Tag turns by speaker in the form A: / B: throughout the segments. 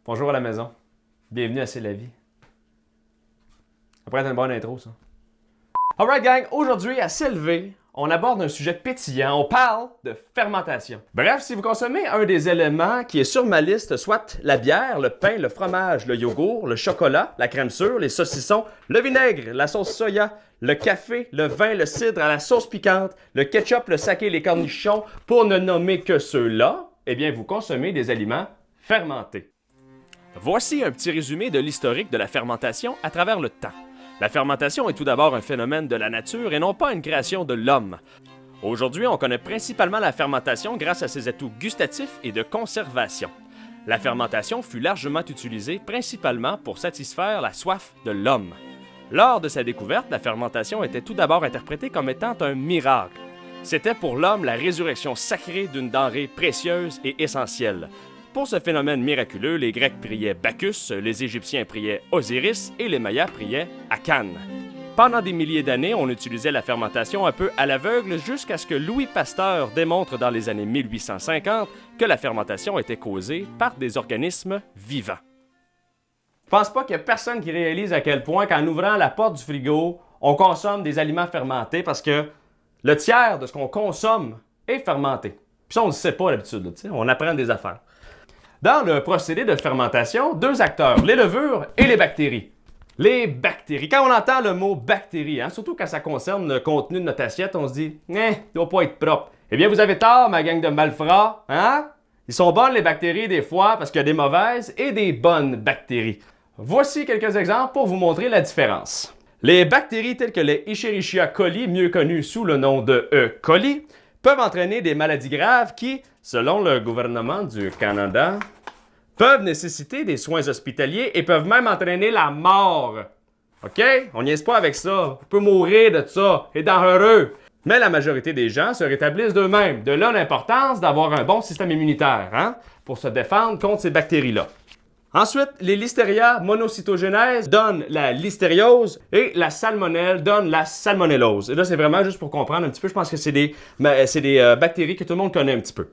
A: Bonjour à la maison. Bienvenue à C'est la vie. Ça pourrait être une bonne intro, ça. Alright, gang, aujourd'hui, à s'élever, on aborde un sujet pétillant. On parle de fermentation. Bref, si vous consommez un des éléments qui est sur ma liste, soit la bière, le pain, le fromage, le yogourt, le chocolat, la crème sûre, les saucissons, le vinaigre, la sauce soya, le café, le vin, le cidre à la sauce piquante, le ketchup, le saké, les cornichons, pour ne nommer que ceux-là, eh bien, vous consommez des aliments fermentés. Voici un petit résumé de l'historique de la fermentation à travers le temps. La fermentation est tout d'abord un phénomène de la nature et non pas une création de l'homme. Aujourd'hui, on connaît principalement la fermentation grâce à ses atouts gustatifs et de conservation. La fermentation fut largement utilisée principalement pour satisfaire la soif de l'homme. Lors de sa découverte, la fermentation était tout d'abord interprétée comme étant un miracle. C'était pour l'homme la résurrection sacrée d'une denrée précieuse et essentielle. Pour ce phénomène miraculeux, les Grecs priaient Bacchus, les Égyptiens priaient Osiris et les Mayas priaient Akan. Pendant des milliers d'années, on utilisait la fermentation un peu à l'aveugle jusqu'à ce que Louis Pasteur démontre dans les années 1850 que la fermentation était causée par des organismes vivants. Je pense pas qu'il y a personne qui réalise à quel point qu'en ouvrant la porte du frigo, on consomme des aliments fermentés parce que le tiers de ce qu'on consomme est fermenté. Puis ça, on ne le sait pas d'habitude, là, on apprend des affaires. Dans le procédé de fermentation, deux acteurs, les levures et les bactéries. Les bactéries. Quand on entend le mot bactérie, surtout quand ça concerne le contenu de notre assiette, on se dit « il doit pas être propre ». Eh bien, vous avez tort, ma gang de malfrats, hein? Ils sont bonnes, les bactéries, des fois, parce qu'il y a des mauvaises et des bonnes bactéries. Voici quelques exemples pour vous montrer la différence. Les bactéries telles que les Escherichia coli, mieux connues sous le nom de E. coli, peuvent entraîner des maladies graves qui, selon le gouvernement du Canada, peuvent nécessiter des soins hospitaliers et peuvent même entraîner la mort. OK? On niaise pas avec ça. On peut mourir de ça. C'est dangereux. Mais la majorité des gens se rétablissent d'eux-mêmes. De là l'importance d'avoir un bon système immunitaire, pour se défendre contre ces bactéries-là. Ensuite, les Listeria monocytogenes donnent la listériose et la salmonelle donne la salmonellose. Et là, c'est vraiment juste pour comprendre un petit peu. Je pense que c'est des bactéries que tout le monde connaît un petit peu.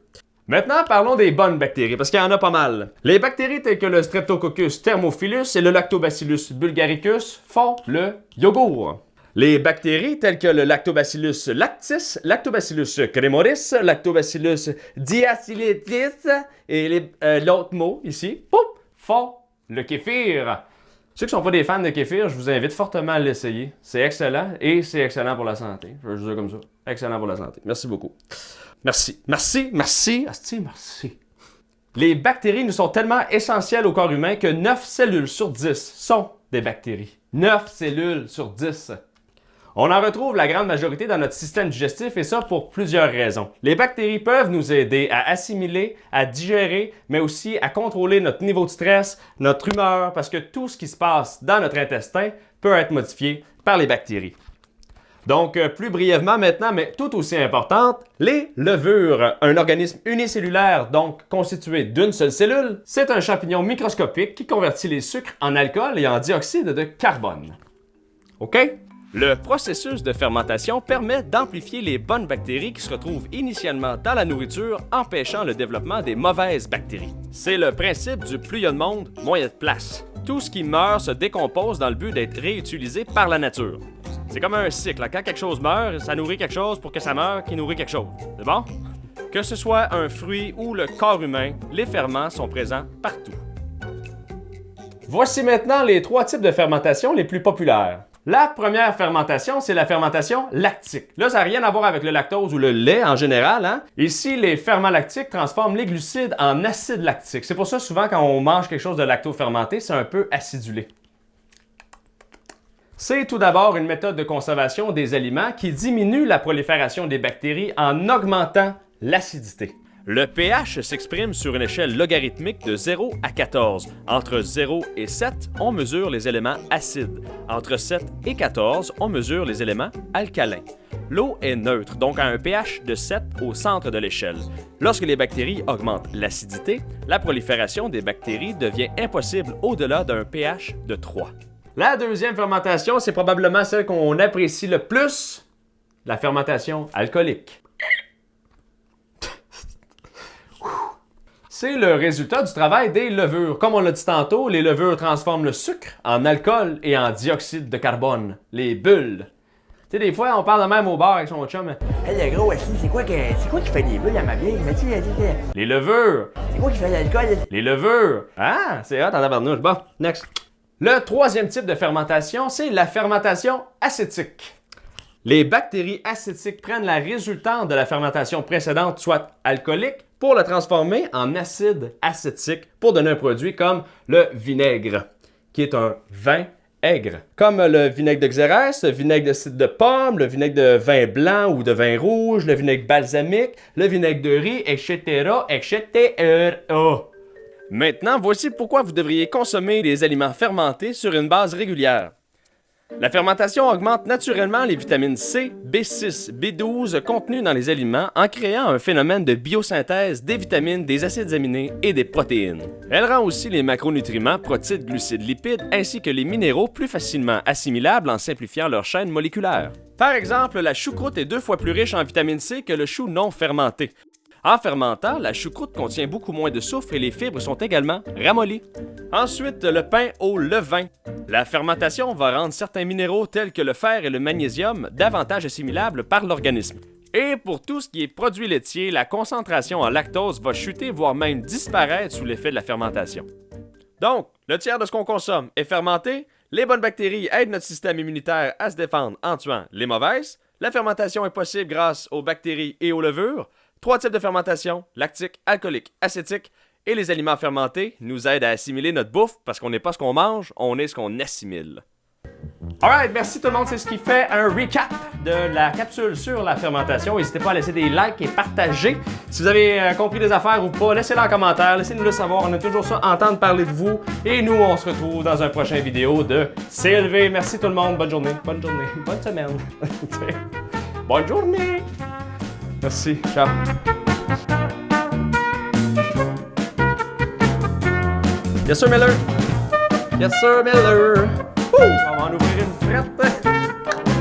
A: Maintenant, parlons des bonnes bactéries, parce qu'il y en a pas mal. Les bactéries telles que le Streptococcus thermophilus et le Lactobacillus bulgaricus font le yogourt. Les bactéries telles que le Lactobacillus lactis, Lactobacillus cremoris, Lactobacillus diaciletis et l'autre mot ici, font le kéfir. Ceux qui ne sont pas des fans de kéfir, je vous invite fortement à l'essayer. C'est excellent et c'est excellent pour la santé. Je vais juste dire comme ça. Excellent pour la santé. Merci beaucoup. Merci. Les bactéries nous sont tellement essentielles au corps humain que 9 cellules sur 10 sont des bactéries. 9 cellules sur 10. On en retrouve la grande majorité dans notre système digestif et ça pour plusieurs raisons. Les bactéries peuvent nous aider à assimiler, à digérer, mais aussi à contrôler notre niveau de stress, notre humeur, parce que tout ce qui se passe dans notre intestin peut être modifié par les bactéries. Donc, plus brièvement maintenant, mais tout aussi importante, les levures, un organisme unicellulaire, donc constitué d'une seule cellule, c'est un champignon microscopique qui convertit les sucres en alcool et en dioxyde de carbone. OK? Le processus de fermentation permet d'amplifier les bonnes bactéries qui se retrouvent initialement dans la nourriture, empêchant le développement des mauvaises bactéries. C'est le principe du plus il y a de monde, moins il y a de place. Tout ce qui meurt se décompose dans le but d'être réutilisé par la nature. C'est comme un cycle. Quand quelque chose meurt, ça nourrit quelque chose pour que ça meure qui nourrit quelque chose. C'est bon? Que ce soit un fruit ou le corps humain, les ferments sont présents partout. Voici maintenant les 3 types de fermentation les plus populaires. La première fermentation, c'est la fermentation lactique. Là, ça n'a rien à voir avec le lactose ou le lait en général. Ici, les ferments lactiques transforment les glucides en acide lactique. C'est pour ça, souvent, quand on mange quelque chose de lacto-fermenté, c'est un peu acidulé. C'est tout d'abord une méthode de conservation des aliments qui diminue la prolifération des bactéries en augmentant l'acidité. Le pH s'exprime sur une échelle logarithmique de 0 à 14. Entre 0 et 7, on mesure les éléments acides. Entre 7 et 14, on mesure les éléments alcalins. L'eau est neutre, donc à un pH de 7 au centre de l'échelle. Lorsque les bactéries augmentent l'acidité, la prolifération des bactéries devient impossible au-delà d'un pH de 3. La deuxième fermentation, c'est probablement celle qu'on apprécie le plus, la fermentation alcoolique. c'est le résultat du travail des levures. Comme on l'a dit tantôt, les levures transforment le sucre en alcool et en dioxyde de carbone, les bulles. Tu sais, des fois, on parle de même au bar avec son chum.
B: Hey le gros, c'est quoi qui fait des bulles à ma vieille?
A: Les levures!
B: C'est quoi qui fait l'alcool?
A: Les levures! Ah, c'est hot en tabarnouche. Bon, next. Le troisième type de fermentation, c'est la fermentation acétique. Les bactéries acétiques prennent la résultante de la fermentation précédente, soit alcoolique, pour le transformer en acide acétique pour donner un produit comme le vinaigre, qui est un vin aigre. Comme le vinaigre de Xérès, le vinaigre de cidre de pomme, le vinaigre de vin blanc ou de vin rouge, le vinaigre balsamique, le vinaigre de riz, etc., etc. Maintenant, voici pourquoi vous devriez consommer des aliments fermentés sur une base régulière. La fermentation augmente naturellement les vitamines C, B6, B12 contenues dans les aliments en créant un phénomène de biosynthèse des vitamines, des acides aminés et des protéines. Elle rend aussi les macronutriments, protides, glucides, lipides ainsi que les minéraux plus facilement assimilables en simplifiant leur chaîne moléculaire. Par exemple, la choucroute est 2 fois plus riche en vitamine C que le chou non fermenté. En fermentant, la choucroute contient beaucoup moins de soufre et les fibres sont également ramollies. Ensuite, le pain au levain. La fermentation va rendre certains minéraux tels que le fer et le magnésium davantage assimilables par l'organisme. Et pour tout ce qui est produits laitiers, la concentration en lactose va chuter voire même disparaître sous l'effet de la fermentation. Donc, le tiers de ce qu'on consomme est fermenté, les bonnes bactéries aident notre système immunitaire à se défendre en tuant les mauvaises, la fermentation est possible grâce aux bactéries et aux levures. 3 types de fermentation, lactique, alcoolique, acétique, et les aliments fermentés nous aident à assimiler notre bouffe parce qu'on n'est pas ce qu'on mange, on est ce qu'on assimile. Alright, merci tout le monde, c'est ce qui fait un recap de la capsule sur la fermentation. N'hésitez pas à laisser des likes et partager. Si vous avez compris des affaires ou pas, laissez-le en commentaire, laissez-nous le savoir, on aime toujours ça, entendre parler de vous. Et nous, on se retrouve dans un prochain vidéo de CLV. Merci tout le monde, bonne journée, bonne semaine. Bonne journée! Merci, ciao. Yes sir Miller! Yes sir Miller! On va en ouvrir une frette!